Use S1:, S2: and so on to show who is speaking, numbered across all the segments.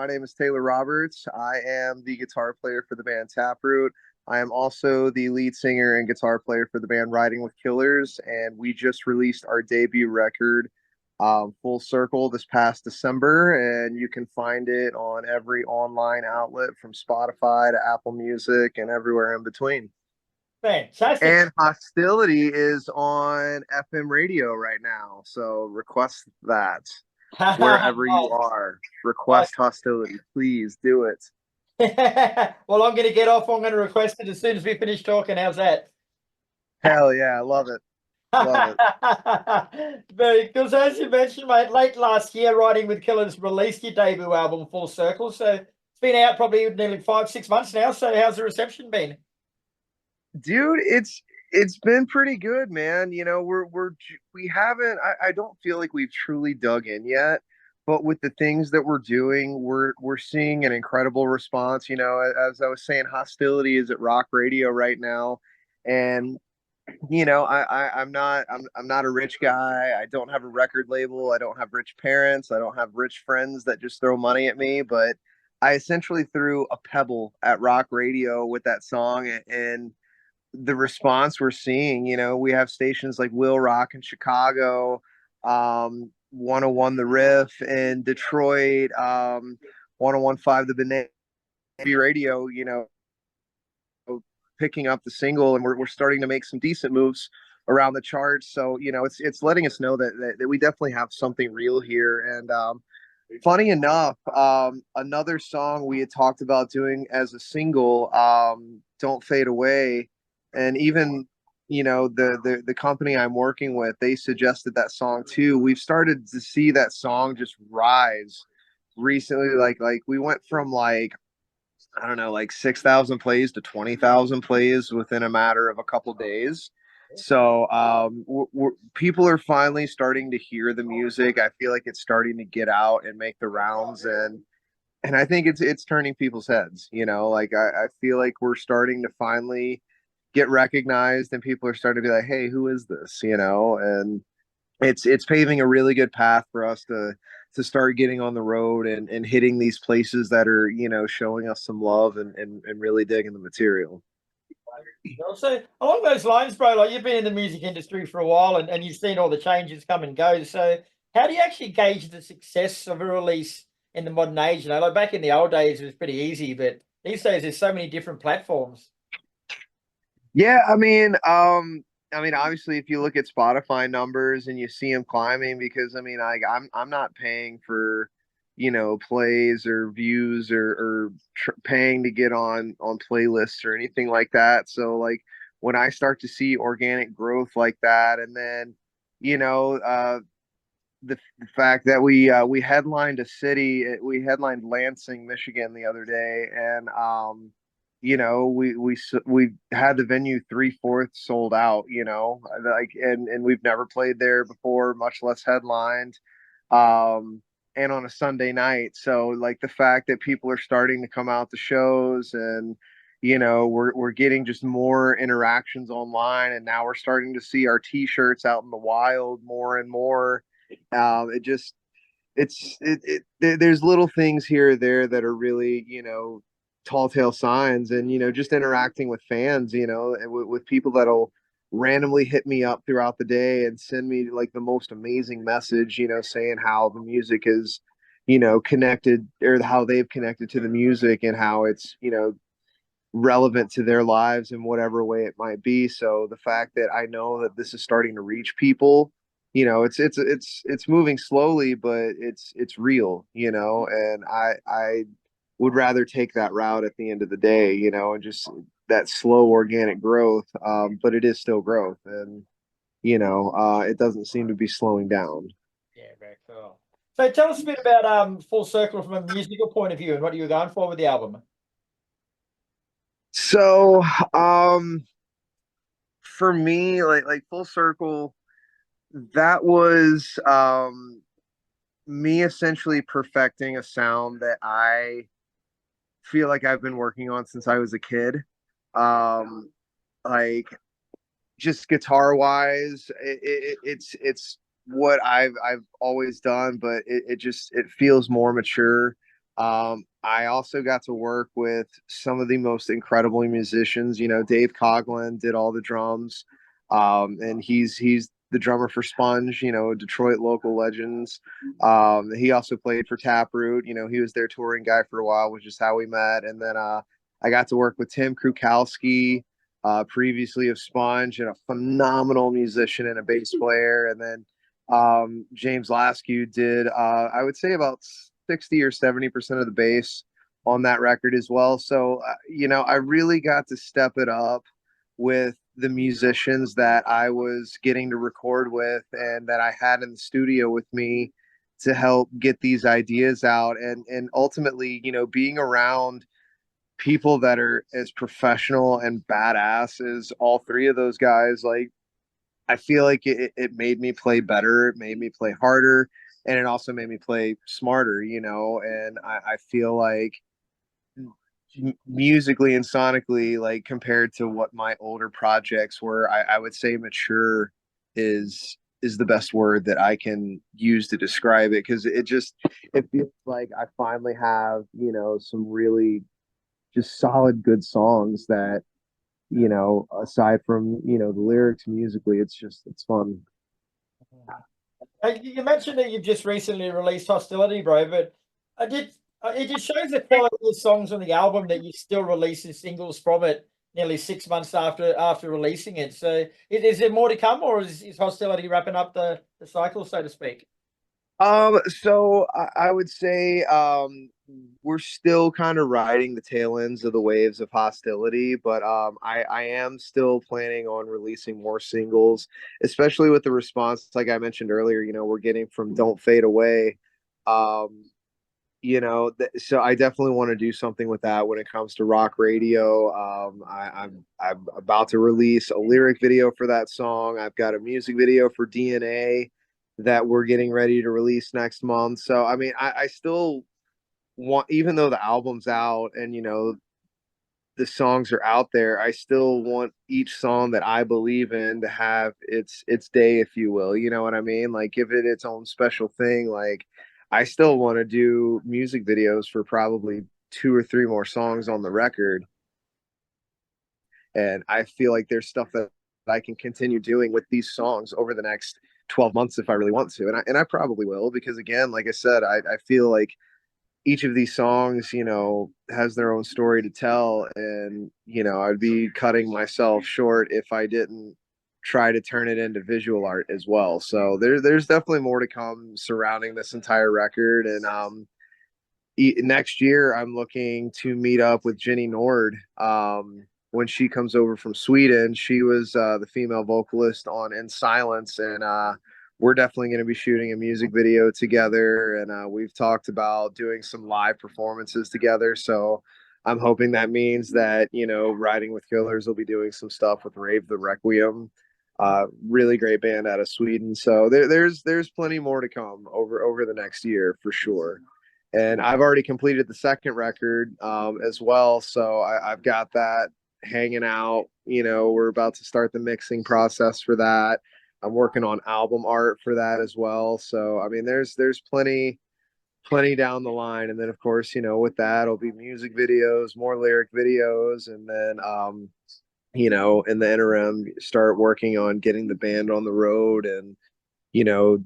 S1: My name is Taylor Roberts. I am the guitar player for the band Taproot. I am also the lead singer and guitar player for the band Riding with Killers, and we just released our debut record, Full Circle, this past December, and you can find it on every online outlet from Spotify to Apple Music and everywhere in between.
S2: Fantastic.
S1: And Hostility is on FM radio right now, so request that wherever you
S2: Nice.
S1: are. Request Hostility. Please do it.
S2: Well, I'm going to get off. I'm going to request it as soon as we finish talking. How's that?
S1: Hell yeah, I love it. Love it.
S2: Because as you mentioned, mate, late last year, Riding with Killers released your debut album, Full Circle. So it's been out probably nearly 5, 6 months now. So how's the reception been?
S1: Dude, it's been pretty good, man. You know, we haven't I don't feel like we've truly dug in yet, but with the things that we're doing, we're seeing an incredible response. You know, as I was saying, Hostility is at rock radio right now. And I'm not a rich guy. I don't have a record label. I don't have rich parents. I don't have rich friends that just throw money at me. But I essentially threw a pebble at rock radio with that song, and the response we're seeing. We have stations like Will Rock in Chicago, 101 The Riff in Detroit, 1015 The Banana Radio. Picking up the single, and we're starting to make some decent moves around the charts. So it's letting us know that we definitely have something real here. And funny enough, another song we had talked about doing as a single, "Don't Fade Away," and even the company I'm working with, they suggested that song too. We've started to see that song just rise recently. Like we went from like, I don't know, like 6,000 plays to 20,000 plays within a matter of a couple days. So people are finally starting to hear the music. I feel like it's starting to get out and make the rounds, and I think it's turning people's heads. Like I feel like we're starting to finally get recognized, and people are starting to be like, "Hey, who is this?" And it's paving a really good path for us to start getting on the road and hitting these places that are showing us some love and really digging the material.
S2: So along those lines, bro, like you've been in the music industry for a while and you've seen all the changes come and go. So how do you actually gauge the success of a release in the modern age? Like back in the old days, it was pretty easy, but these days there's so many different platforms.
S1: Yeah, I mean, obviously, if you look at Spotify numbers and you see them climbing, because I'm not paying for plays or views or paying to get on playlists or anything like that. So like when I start to see organic growth like that, and then you know uh, the fact that we headlined a city, we headlined Lansing, Michigan the other day, and we had the venue three-fourths sold out. Like, and we've never played there before, much less headlined, and on a Sunday night. So like the fact that people are starting to come out to shows, and we're getting just more interactions online, and now we're starting to see our t-shirts out in the wild more and more. It just there's little things here or there that are really tall tale signs, and just interacting with fans, and with people that'll randomly hit me up throughout the day and send me like the most amazing message, saying how the music is connected, or how they've connected to the music, and how it's relevant to their lives in whatever way it might be. So the fact that I know that this is starting to reach people, it's moving slowly, but it's real, and I would rather take that route at the end of the day, and just that slow organic growth. But it is still growth, and it doesn't seem to be slowing down.
S2: Yeah, very cool. So tell us a bit about Full Circle from a musical point of view and what you were going for with the album.
S1: So, for me, like Full Circle, that was me essentially perfecting a sound that I feel like I've been working on since I was a kid. Like just guitar wise, it's what I've always done, but it feels more mature. I also got to work with some of the most incredible musicians. You know, Dave Coughlin did all the drums, and he's the drummer for Sponge. You know, Detroit local legends. He also played for Taproot. You know, he was their touring guy for a while, which is how we met. And then I got to work with Tim Krukowski, previously of Sponge, and a phenomenal musician and a bass player. And then James Laskew did, I would say, about 60 or 70% of the bass on that record as well. So, you know, I really got to step it up with the musicians that I was getting to record with and that I had in the studio with me to help get these ideas out. And ultimately, you know, being around people that are as professional and badass as all three of those guys, like, I feel like it made me play better. It made me play harder. And it also made me play smarter, you know. And I feel like musically and sonically, like compared to what my older projects were, I would say mature is the best word that I can use to describe it, because it feels like I finally have, you know, some really just solid good songs that, you know, aside from, you know, the lyrics musically, it's fun.
S2: You mentioned that you've just recently released Hostility, bro, but I did. It just shows the quality of the songs on the album that you still releasing singles from it nearly 6 months after releasing it. So, is there more to come, or is Hostility wrapping up the cycle, so to speak?
S1: So I would say we're still kind of riding the tail ends of the waves of Hostility, but I am still planning on releasing more singles, especially with the response, like I mentioned earlier, you know, we're getting from Don't Fade Away. Um, you know, so I definitely want to do something with that when it comes to rock radio. I'm about to release a lyric video for that song. I've got a music video for DNA that we're getting ready to release next month. So I mean, I still want, even though the album's out and, you know, the songs are out there, I still want each song that I believe in to have its day, if you will. You know what I mean? Like, give it its own special thing. Like, I still want to do music videos for probably two or three more songs on the record, and I feel like there's stuff that I can continue doing with these songs over the next 12 months if I really want to, and I probably will, because again, like I said, I feel like each of these songs, you know, has their own story to tell. And, you know, I'd be cutting myself short if I didn't try to turn it into visual art as well. So there's definitely more to come surrounding this entire record. And next year, I'm looking to meet up with Jenny Nord. When she comes over from Sweden, she was the female vocalist on In Silence, and we're definitely going to be shooting a music video together, and we've talked about doing some live performances together. So I'm hoping that means that, you know, Riding with Killers will be doing some stuff with Rave the Requiem, really great band out of Sweden. So there's plenty more to come over the next year for sure. And I've already completed the second record as well, so I've got that hanging out. You know, we're about to start the mixing process for that. I'm working on album art for that as well. So I mean, there's plenty down the line. And then of course, you know, with that it'll be music videos, more lyric videos, and then you know, in the interim, start working on getting the band on the road and, you know,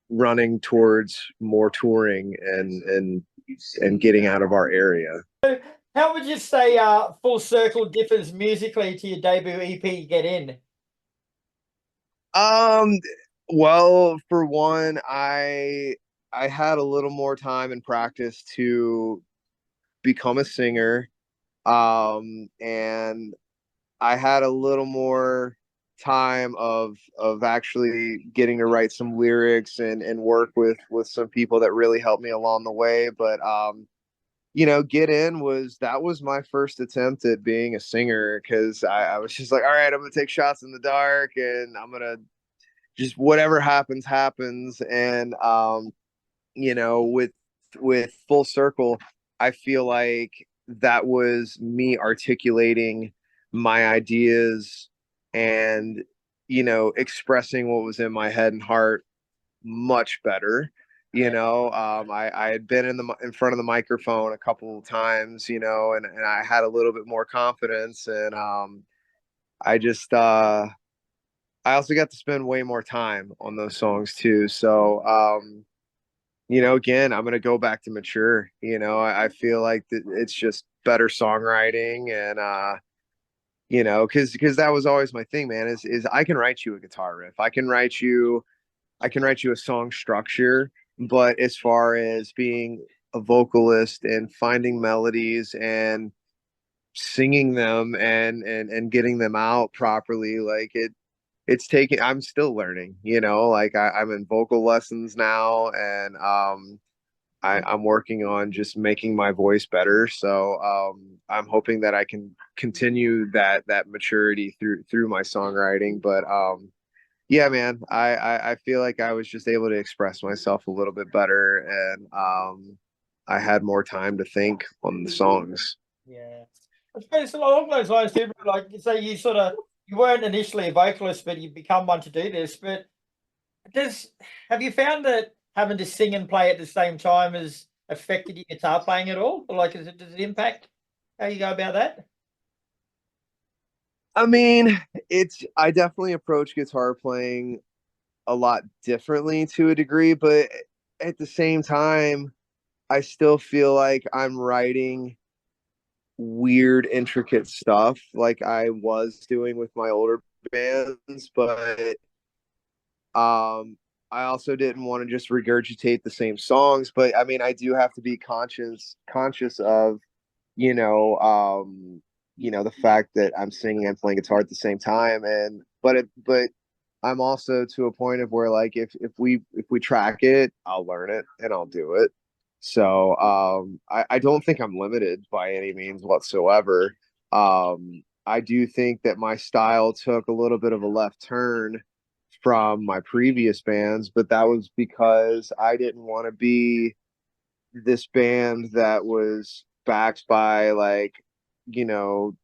S1: running towards more touring and getting out of our area.
S2: How would you say Full Circle differs musically to your debut EP, Get In?
S1: Um, well, for one, I had a little more time and practice to become a singer. And I had a little more time of actually getting to write some lyrics and work with some people that really helped me along the way. But you know, Get In was my first attempt at being a singer, because I was just like, all right, I'm gonna take shots in the dark and I'm gonna just whatever happens happens. And you know, with Full Circle, I feel like that was me articulating my ideas and, you know, expressing what was in my head and heart much better, You know, I had been in front of the microphone a couple of times, you know, and I had a little bit more confidence, and I just I also got to spend way more time on those songs too. So you know, again, I'm gonna go back to mature. You know, I feel like it's just better songwriting, and you know, because that was always my thing, man. Is I can write you a guitar riff, I can write you a song structure, but as far as being a vocalist and finding melodies and singing them and getting them out properly, like it's taking, I'm still learning, you know, like I'm in vocal lessons now, and I'm working on just making my voice better. So I'm hoping that I can continue that maturity through my songwriting. But yeah, man, I feel like I was just able to express myself a little bit better, and I had more time to think on the songs.
S2: Yeah. I suppose along those lines too, like you say, you weren't initially a vocalist, but you've become one to do this. But does have you found that having to sing and play at the same time has affected your guitar playing at all? Or like, does it impact how you go about that?
S1: I mean, I definitely approach guitar playing a lot differently to a degree, but at the same time, I still feel like I'm writing weird, intricate stuff like I was doing with my older bands, but I also didn't want to just regurgitate the same songs. But I mean, I do have to be conscious of, you know, the fact that I'm singing and playing guitar at the same time, and but I'm also to a point of where, like, if we track it, I'll learn it and I'll do it. So I don't think I'm limited by any means whatsoever. I do think that my style took a little bit of a left turn from my previous bands, but that was because I didn't want to be this band that was backed by, like, you know,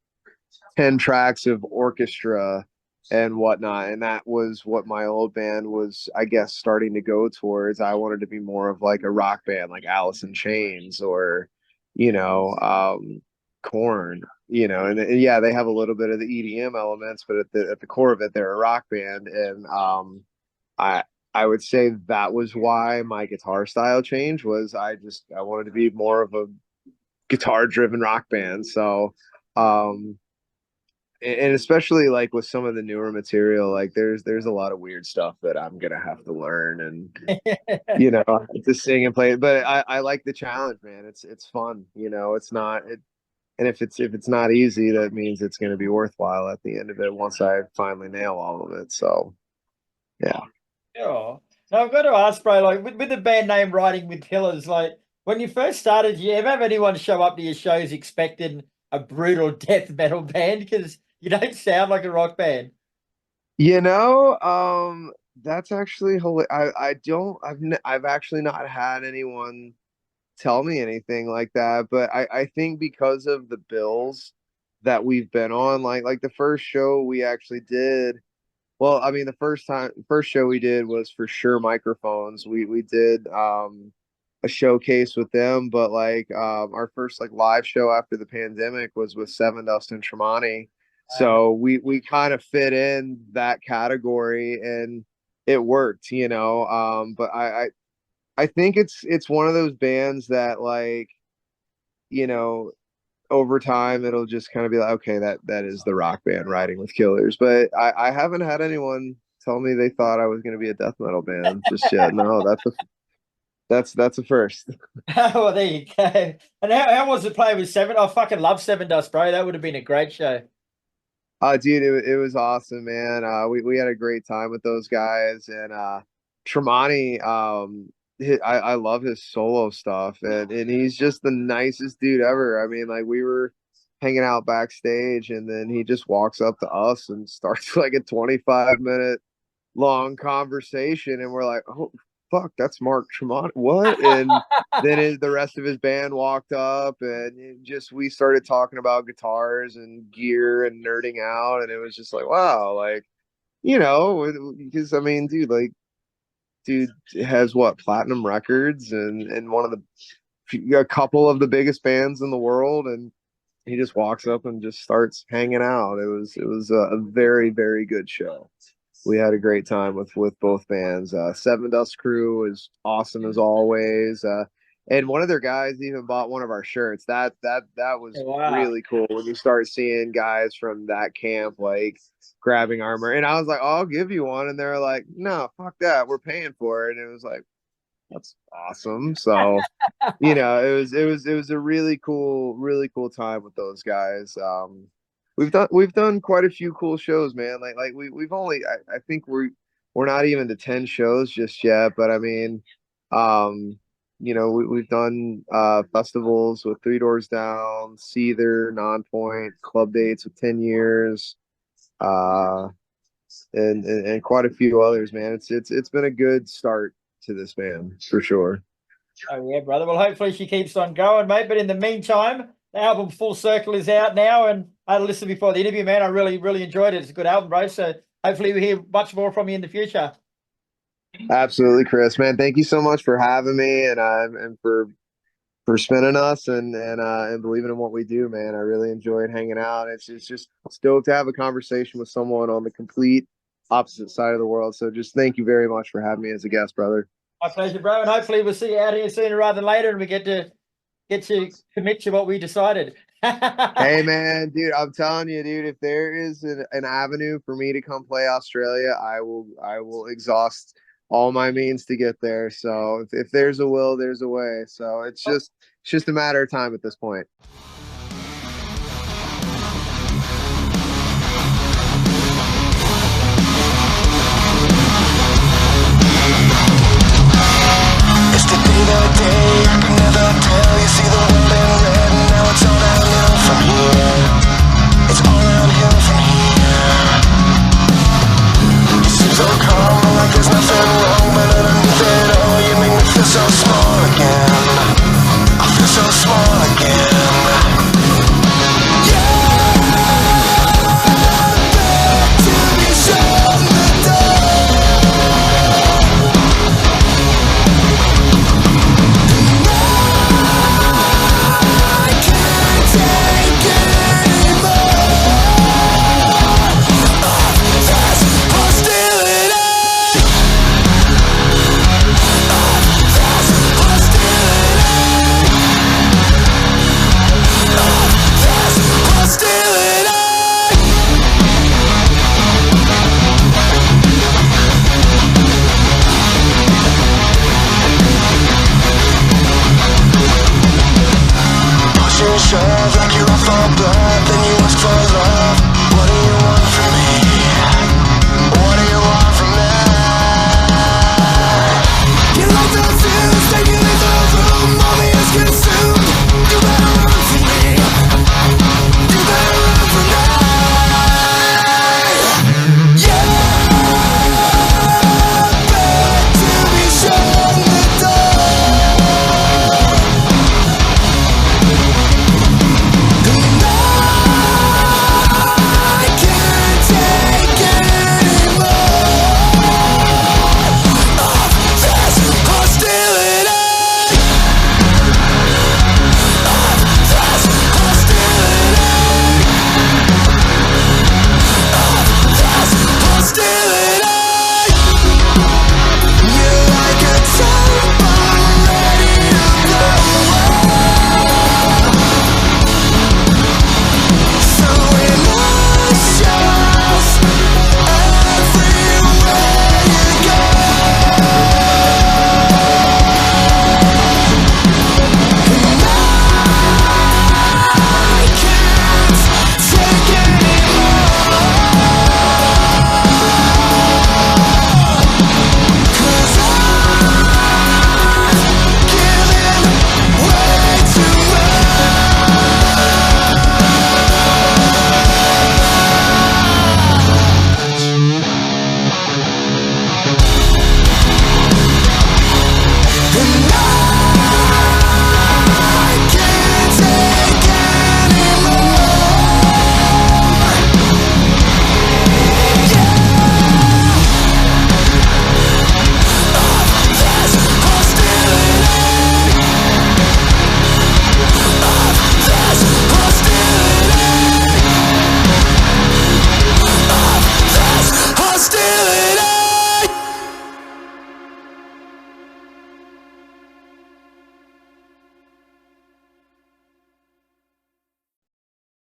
S1: 10 tracks of orchestra and whatnot. And that was what my old band was, I guess, starting to go towards. I wanted to be more of like a rock band, like Alice in Chains, or, you know, Corn, you know, and yeah, they have a little bit of the EDM elements, but at the core of it, they're a rock band. And I, I would say that was why my guitar style change was I wanted to be more of a guitar driven rock band. So, um, and especially like with some of the newer material, like there's a lot of weird stuff that I'm gonna have to learn, and you know, to sing and play. But I like the challenge, man. It's fun, you know. It's not it, and if it's not easy, that means it's gonna be worthwhile at the end of it once I finally nail all of it. So yeah.
S2: Yeah. Now I've got to ask, bro, like with the band name Riding with Killers, like when you first started, did you ever have anyone show up to your shows expecting a brutal death metal band? Because you don't sound like a rock band.
S1: You know, that's actually I don't I've actually not had anyone tell me anything like that, but I think because of the bills that we've been on, like the first show we actually did, well, I mean, first show we did was for sure microphones. We did a showcase with them, but like our first like live show after the pandemic was with Seven Dust and Tremonti. So we kind of fit in that category, and it worked, you know. But I think it's one of those bands that, like, you know, over time it'll just kind of be like, okay, that is the rock band Riding with Killers. But I haven't had anyone tell me they thought I was going to be a death metal band just yet. No, that's a first.
S2: Well, there you go. And how was it playing with Seven? I fucking love Seven Dust, bro. That would have been a great show.
S1: Dude, it was awesome, man. We had a great time with those guys, and Tremonti, I love his solo stuff, and he's just the nicest dude ever. I mean, like, we were hanging out backstage, and then he just walks up to us and starts like a 25-minute long conversation, and we're like, oh fuck, that's Mark Tremont, what? And then the rest of his band walked up, and just we started talking about guitars and gear and nerding out, and it was just like, wow, like, you know, because I mean, dude, like, dude has what, platinum records and one of a couple of the biggest bands in the world, and he just walks up and just starts hanging out. It was a very, very good show. We had a great time with both bands. Seven Dust Crew is awesome as always. And one of their guys even bought one of our shirts. That was
S2: Wow.
S1: really cool when you start seeing guys from that camp like grabbing armor. And I was like, oh, I'll give you one. And they're like, no, fuck that. We're paying for it. And it was like, that's awesome. So, it was a really cool time with those guys. We've done quite a few cool shows, man. Like we've only, I think we're not even to 10 shows just yet, but I mean, we've done festivals with Three Doors Down, Seether, Nonpoint, club dates with 10 years, uh, and quite a few others, man. It's been a good start to this band for sure.
S2: Oh yeah, brother. Well, hopefully she keeps on going, mate. But in the meantime, the album Full Circle is out now, and I had a listen before the interview, man. I really, really enjoyed it. It's a good album, bro. So hopefully we hear much more from you in the future.
S1: Absolutely, Kris, man. Thank you so much for having me and for spinning us and believing in what we do, man. I really enjoyed hanging out. It's just stoked to have a conversation with someone on the complete opposite side of the world. So just thank you very much for having me as a guest, brother.
S2: My pleasure, bro. And hopefully we'll see you out here sooner rather than later, and we get to commit to what we decided.
S1: Hey, man, dude, I'm telling you, dude, if there is an avenue for me to come play Australia, I will exhaust all my means to get there. So if there's a will, there's a way. So it's just a matter of time at this point.